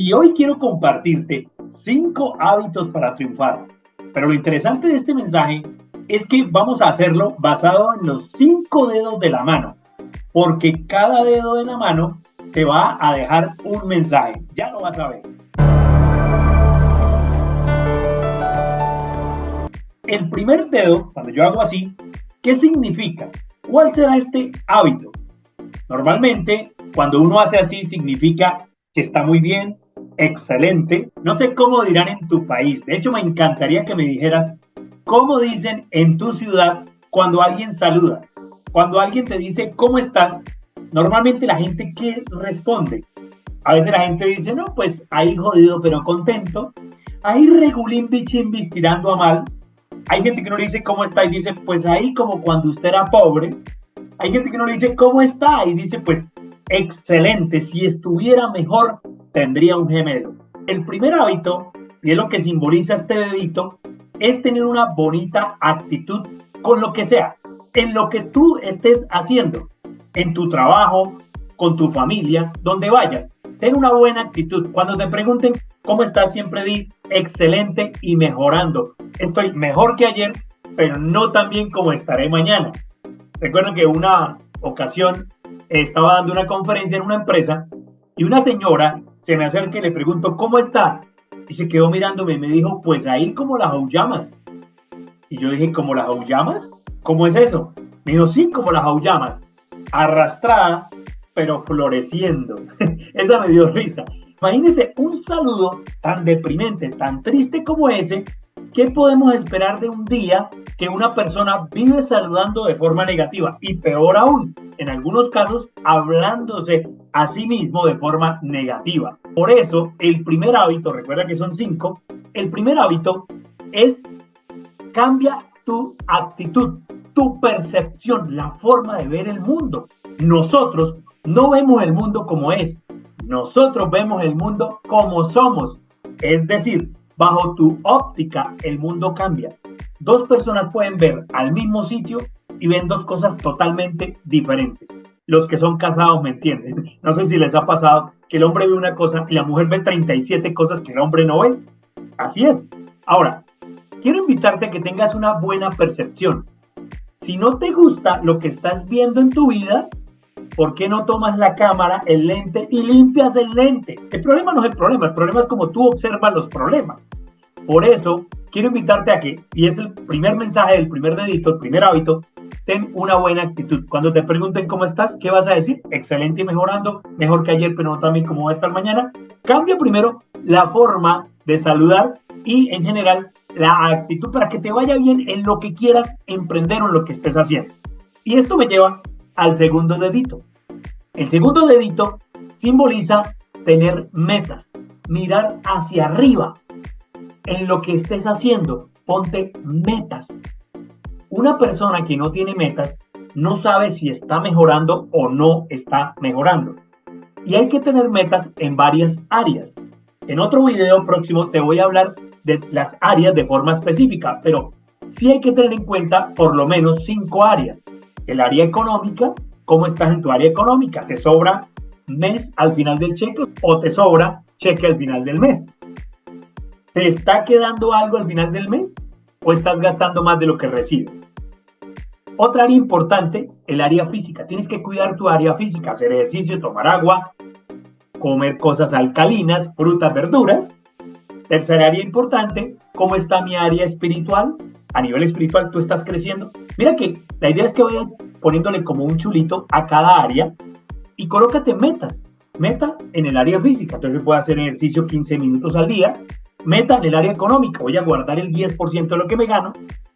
Y hoy quiero compartirte 5 hábitos para triunfar. Pero lo interesante de este mensaje es que vamos a hacerlo basado en los 5 dedos de la mano, porque cada dedo de la mano te va a dejar un mensaje. Ya lo vas a ver. El primer dedo, cuando yo hago así, ¿qué significa? ¿Cuál será este hábito? Normalmente, cuando uno hace así, significa que está muy bien, excelente. No sé cómo dirán en tu país. De hecho, me encantaría que me dijeras cómo dicen en tu ciudad cuando alguien saluda. Cuando alguien te dice, ¿cómo estás? Normalmente la gente, ¿qué responde? A veces la gente dice, no, pues ahí jodido pero contento. Ahí regulín bichimbis tirando a mal. Hay gente que no le dice cómo está y dice, pues ahí como cuando usted era pobre. Hay gente que no le dice cómo está y dice, pues excelente, si estuviera mejor, tendría un gemelo. El primer hábito, y es lo que simboliza este dedito, es tener una bonita actitud con lo que sea, en lo que tú estés haciendo, en tu trabajo, con tu familia, donde vayas. Ten una buena actitud. Cuando te pregunten cómo estás, siempre di excelente y mejorando. Estoy mejor que ayer, pero no tan bien como estaré mañana. Recuerdo que una ocasión estaba dando una conferencia en una empresa y una señora se me acerca y le pregunto, ¿cómo está? Y se quedó mirándome y me dijo, pues ahí como las aullamas. Y yo dije, ¿como las aullamas? ¿Cómo es eso? Me dijo, sí, como las aullamas. Arrastrada, pero floreciendo. Esa me dio risa. Imagínense un saludo tan deprimente, tan triste como ese. ¿Qué podemos esperar de un día que una persona vive saludando de forma negativa? Y peor aún, en algunos casos, hablándose a sí mismo de forma negativa. Por eso, el primer hábito, recuerda que son 5, el primer hábito es cambia tu actitud, tu percepción, la forma de ver el mundo. Nosotros no vemos el mundo como es, nosotros vemos el mundo como somos. Es decir, bajo tu óptica, el mundo cambia. Dos personas pueden ver al mismo sitio y ven dos cosas totalmente diferentes. Los que son casados me entienden. No sé si les ha pasado que el hombre ve una cosa y la mujer ve 37 cosas que el hombre no ve. Así es. Ahora, quiero invitarte a que tengas una buena percepción. Si no te gusta lo que estás viendo en tu vida, ¿por qué no tomas la cámara, el lente y limpias el lente? El problema no es el problema es como tú observas los problemas. Por eso, quiero invitarte a que, y es el primer mensaje del primer dedito, el primer hábito, ten una buena actitud. Cuando te pregunten cómo estás, ¿qué vas a decir? Excelente y mejorando, mejor que ayer, pero no también como va a estar mañana. Cambia primero la forma de saludar y en general la actitud para que te vaya bien en lo que quieras emprender o en lo que estés haciendo. Y esto me lleva al segundo dedito. El segundo dedito simboliza tener metas, mirar hacia arriba. En lo que estés haciendo, ponte metas. Una persona que no tiene metas no sabe si está mejorando o no está mejorando. Y hay que tener metas en varias áreas. En otro video próximo te voy a hablar de las áreas de forma específica, pero sí hay que tener en cuenta por lo menos 5 áreas. El área económica, ¿cómo estás en tu área económica? ¿Te sobra mes al final del cheque o te sobra cheque al final del mes? ¿Te está quedando algo al final del mes o estás gastando más de lo que recibes? Otra área importante, el área física. Tienes que cuidar tu área física, hacer ejercicio, tomar agua, comer cosas alcalinas, frutas, verduras. Tercera área importante, ¿cómo está mi área espiritual? A nivel espiritual, ¿tú estás creciendo? Mira que la idea es que vayas poniéndole como un chulito a cada área y colócate metas. Meta en el área física, entonces puedo hacer ejercicio 15 minutos al día. Meta en el área económica, voy a guardar el 10% de lo que me gano.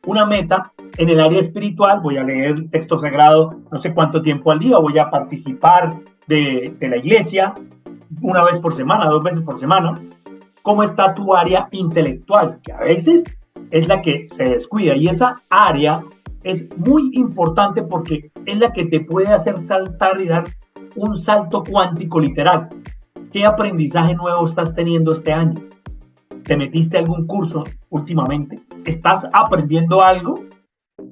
Una meta en el área espiritual, voy a leer texto sagrado no sé cuánto tiempo al día, voy a participar de la iglesia una vez por semana, 2 veces por semana. ¿Cómo está tu área intelectual? Que a veces es la que se descuida y esa área es muy importante porque es la que te puede hacer saltar y dar un salto cuántico literal. ¿Qué aprendizaje nuevo estás teniendo este año? ¿Te metiste a algún curso últimamente? ¿Estás aprendiendo algo?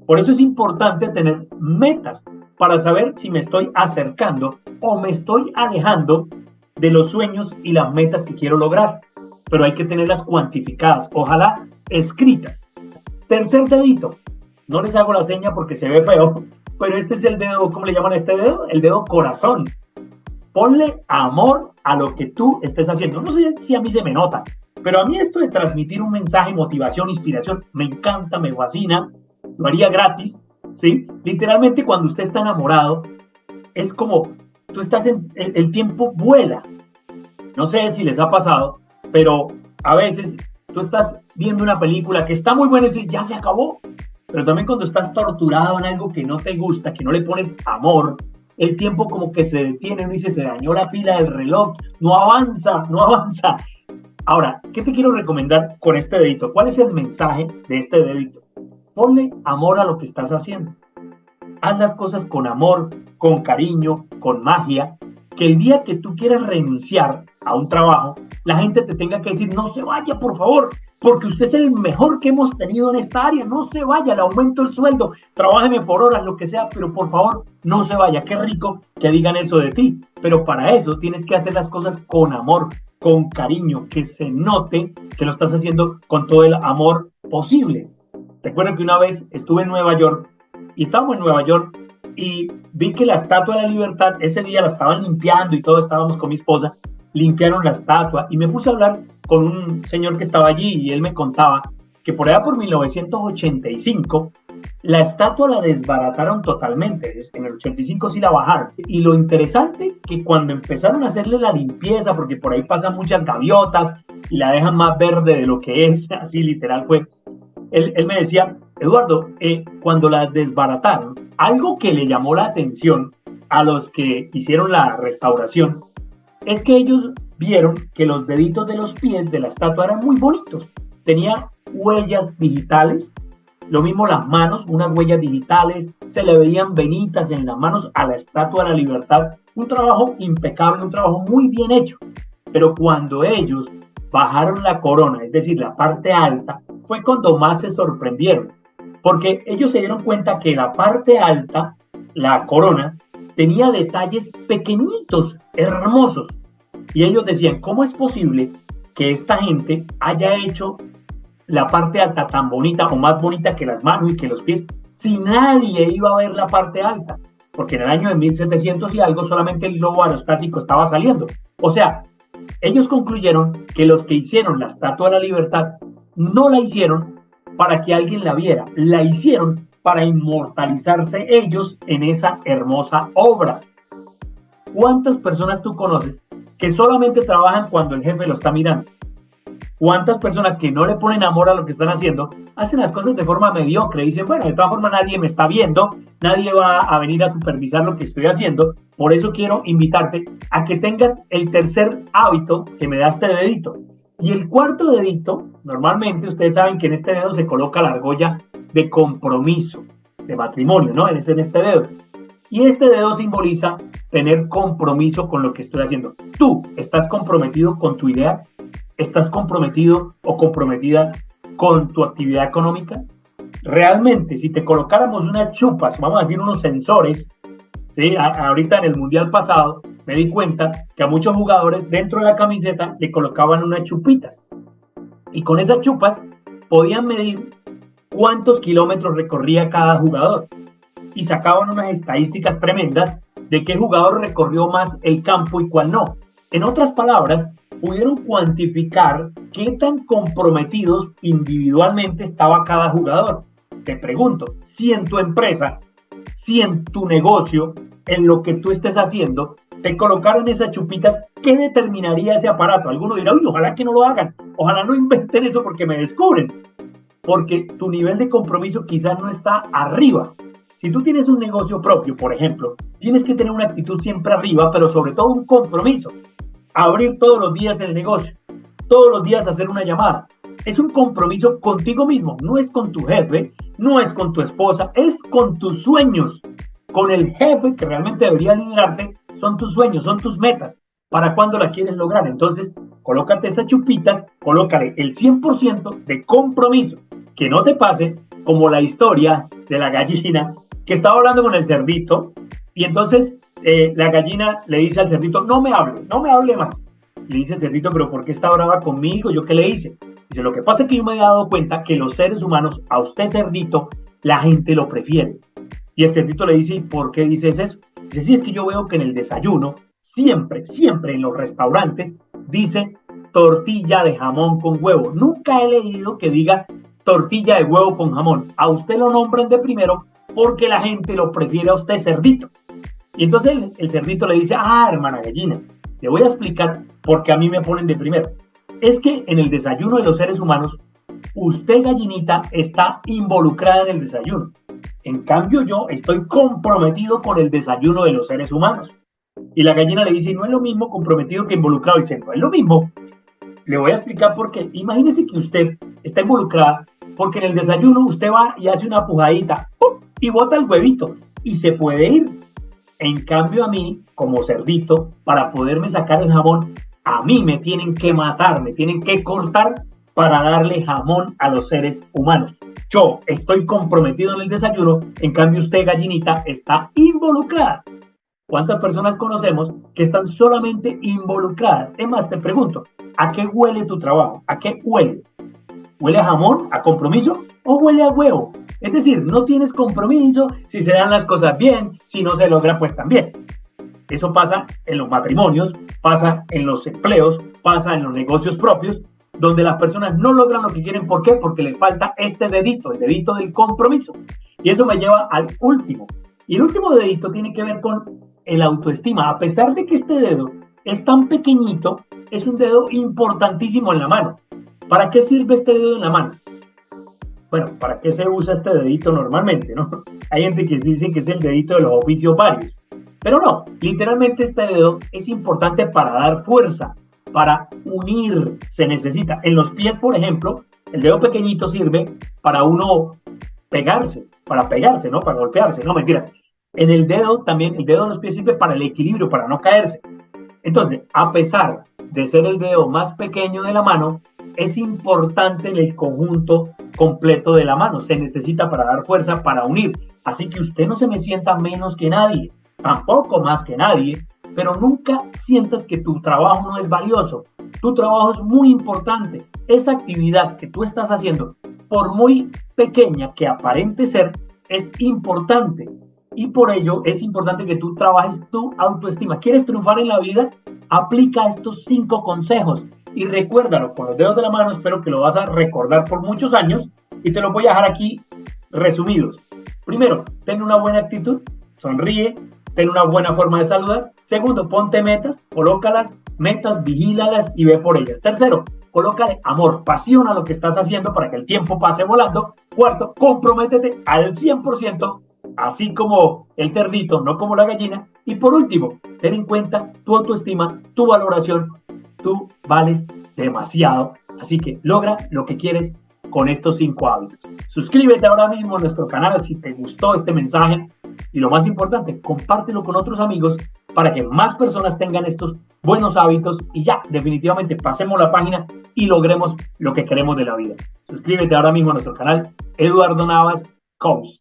Por eso es importante tener metas para saber si me estoy acercando o me estoy alejando de los sueños y las metas que quiero lograr, pero hay que tenerlas cuantificadas, ojalá escritas. Tercer dedito, no les hago la seña porque se ve feo, pero este es el dedo, ¿cómo le llaman a este dedo? El dedo corazón. Ponle amor a lo que tú estés haciendo. No sé si a mí se me nota, pero a mí esto de transmitir un mensaje, motivación, inspiración, me encanta, me fascina, lo haría gratis, ¿sí? Literalmente cuando usted está enamorado, es como, tú estás el tiempo vuela. No sé si les ha pasado, pero a veces tú estás viendo una película que está muy buena y dices, ya se acabó. Pero también cuando estás torturado en algo que no te gusta, que no le pones amor, el tiempo como que se detiene, uno dice, se dañó la pila del reloj, no avanza, no avanza. Ahora, ¿qué te quiero recomendar con este dedito? ¿Cuál es el mensaje de este dedito? Ponle amor a lo que estás haciendo. Haz las cosas con amor, con cariño, con magia, que el día que tú quieras renunciar a un trabajo, la gente te tenga que decir, no se vaya, por favor, porque usted es el mejor que hemos tenido en esta área, no se vaya, le aumento el sueldo, trabájeme por horas, lo que sea, pero por favor, no se vaya. Qué rico que digan eso de ti, pero para eso tienes que hacer las cosas con amor, con cariño, que se note que lo estás haciendo con todo el amor posible. Recuerdo que una vez estuve en Nueva York y estábamos en Nueva York y vi que la Estatua de la Libertad, ese día la estaban limpiando y todos estábamos con mi esposa, limpiaron la estatua y me puse a hablar con un señor que estaba allí y él me contaba que por allá por 1985 la estatua la desbarataron totalmente, en el 85 sí la bajaron. Y lo interesante que cuando empezaron a hacerle la limpieza, porque por ahí pasan muchas gaviotas y la dejan más verde de lo que es, así literal fue, él me decía, Eduardo, cuando la desbarataron, algo que le llamó la atención a los que hicieron la restauración es que ellos vieron que los deditos de los pies de la estatua eran muy bonitos. Tenía huellas digitales, lo mismo las manos, unas huellas digitales, se le veían venitas en las manos a la Estatua de la Libertad. Un trabajo impecable, un trabajo muy bien hecho. Pero cuando ellos bajaron la corona, es decir, la parte alta, fue cuando más se sorprendieron. Porque ellos se dieron cuenta que la parte alta, la corona, tenía detalles pequeñitos, hermosos. Y ellos decían, ¿cómo es posible que esta gente haya hecho la parte alta tan bonita o más bonita que las manos y que los pies, si nadie iba a ver la parte alta? Porque en el año de 1700 y algo solamente el globo aerostático estaba saliendo. O sea, ellos concluyeron que los que hicieron la Estatua de la Libertad no la hicieron para que alguien la viera, la hicieron para inmortalizarse ellos en esa hermosa obra. ¿Cuántas personas tú conoces que solamente trabajan cuando el jefe lo está mirando? ¿Cuántas personas que no le ponen amor a lo que están haciendo hacen las cosas de forma mediocre? Dicen, bueno, de todas formas nadie me está viendo, nadie va a venir a supervisar lo que estoy haciendo. Por eso quiero invitarte a que tengas el tercer hábito que me da este dedito. Y el cuarto dedito, normalmente ustedes saben que en este dedo se coloca la argolla de compromiso, de matrimonio, ¿no? Es en este dedo. Y este dedo simboliza tener compromiso con lo que estoy haciendo. Tú estás comprometido con tu idea, estás comprometido o comprometida con tu actividad económica. Realmente, si te colocáramos unas chupas, vamos a decir unos sensores, ¿sí? Ahorita en el mundial pasado me di cuenta que a muchos jugadores dentro de la camiseta le colocaban unas chupitas. Y con esas chupas podían medir cuántos kilómetros recorría cada jugador. Y sacaban unas estadísticas tremendas de qué jugador recorrió más el campo y cuál no. En otras palabras, pudieron cuantificar qué tan comprometidos individualmente estaba cada jugador. Te pregunto, si en tu empresa, si en tu negocio, en lo que tú estés haciendo, te colocaron esas chupitas, ¿qué determinaría ese aparato? Alguno dirá, uy, ojalá que no lo hagan, ojalá no inventen eso porque me descubren. Porque tu nivel de compromiso quizás no está arriba. Si tú tienes un negocio propio, por ejemplo, tienes que tener una actitud siempre arriba, pero sobre todo un compromiso. Abrir todos los días el negocio, todos los días hacer una llamada. Es un compromiso contigo mismo, no es con tu jefe, no es con tu esposa, es con tus sueños. Con el jefe que realmente debería liderarte, son tus sueños, son tus metas. ¿Para cuándo la quieres lograr? Entonces, colócate esas chupitas, colócale el 100% de compromiso. Que no te pase como la historia de la gallina que estaba hablando con el cerdito Y entonces la gallina le dice al cerdito, no me hable más. Le dice el cerdito, pero ¿por qué está brava conmigo? ¿Yo qué le hice? Dice, lo que pasa es que yo me he dado cuenta que los seres humanos, a usted cerdito, la gente lo prefiere. Y el cerdito le dice, ¿y por qué dices eso? Dice, sí, es que yo veo que en el desayuno, siempre en los restaurantes, dice tortilla de jamón con huevo. Nunca he leído que diga tortilla de huevo con jamón. A usted lo nombran de primero porque la gente lo prefiere a usted cerdito. Y entonces el cerdito le dice, hermana gallina, le voy a explicar por qué a mí me ponen de primero. Es que en el desayuno de los seres humanos, usted gallinita está involucrada en el desayuno. En cambio yo estoy comprometido con el desayuno de los seres humanos. Y la gallina le dice, no es lo mismo comprometido que involucrado. Y dice, no es lo mismo. Le voy a explicar por qué. Imagínese que usted está involucrada porque en el desayuno usted va y hace una pujadita ¡pum! Y bota el huevito y se puede ir. En cambio a mí, como cerdito, para poderme sacar el jamón, a mí me tienen que matar, me tienen que cortar para darle jamón a los seres humanos. Yo estoy comprometido en el desayuno, en cambio usted, gallinita, está involucrada. ¿Cuántas personas conocemos que están solamente involucradas? Es más, te pregunto, ¿a qué huele tu trabajo? ¿A qué huele? ¿Huele a jamón, a compromiso o huele a huevo? Es decir, no tienes compromiso si se dan las cosas bien, si no se logra, pues también. Eso pasa en los matrimonios, pasa en los empleos, pasa en los negocios propios, donde las personas no logran lo que quieren. ¿Por qué? Porque les falta este dedito, el dedito del compromiso. Y eso me lleva al último. Y el último dedito tiene que ver con el autoestima. A pesar de que este dedo es tan pequeñito, es un dedo importantísimo en la mano. ¿Para qué sirve este dedo en la mano? Bueno, ¿para qué se usa este dedito normalmente, no? Hay gente que dice que es el dedito de los oficios varios. Pero no, literalmente este dedo es importante para dar fuerza, para unir, se necesita. En los pies, por ejemplo, el dedo pequeñito sirve para uno pegarse, ¿no? Para golpearse, no, mentira. En el dedo también, el dedo de los pies sirve para el equilibrio, para no caerse. Entonces, a pesar de ser el dedo más pequeño de la mano, es importante en el conjunto completo de la mano. Se necesita para dar fuerza, para unir. Así que usted no se me sienta menos que nadie, tampoco más que nadie, pero nunca sientas que tu trabajo no es valioso. Tu trabajo es muy importante. Esa actividad que tú estás haciendo, por muy pequeña que aparente ser, es importante. Y por ello es importante que tú trabajes tu autoestima. ¿Quieres triunfar en la vida? Aplica estos 5 consejos y recuérdalo con los dedos de la mano. Espero que lo vas a recordar por muchos años y te lo voy a dejar aquí resumidos. Primero, ten una buena actitud, sonríe, ten una buena forma de saludar. Segundo, ponte metas, colócalas, metas, vigílalas y ve por ellas. Tercero, colócale amor, pasión a lo que estás haciendo para que el tiempo pase volando. Cuarto, comprométete al 100%, así como el cerdito, no como la gallina. Y por último, ten en cuenta tu autoestima, tu valoración. Tú vales demasiado, así que logra lo que quieres con estos 5 hábitos. Suscríbete ahora mismo a nuestro canal si te gustó este mensaje y lo más importante, compártelo con otros amigos para que más personas tengan estos buenos hábitos y ya definitivamente pasemos la página y logremos lo que queremos de la vida. Suscríbete ahora mismo a nuestro canal Eduardo Navas Coach.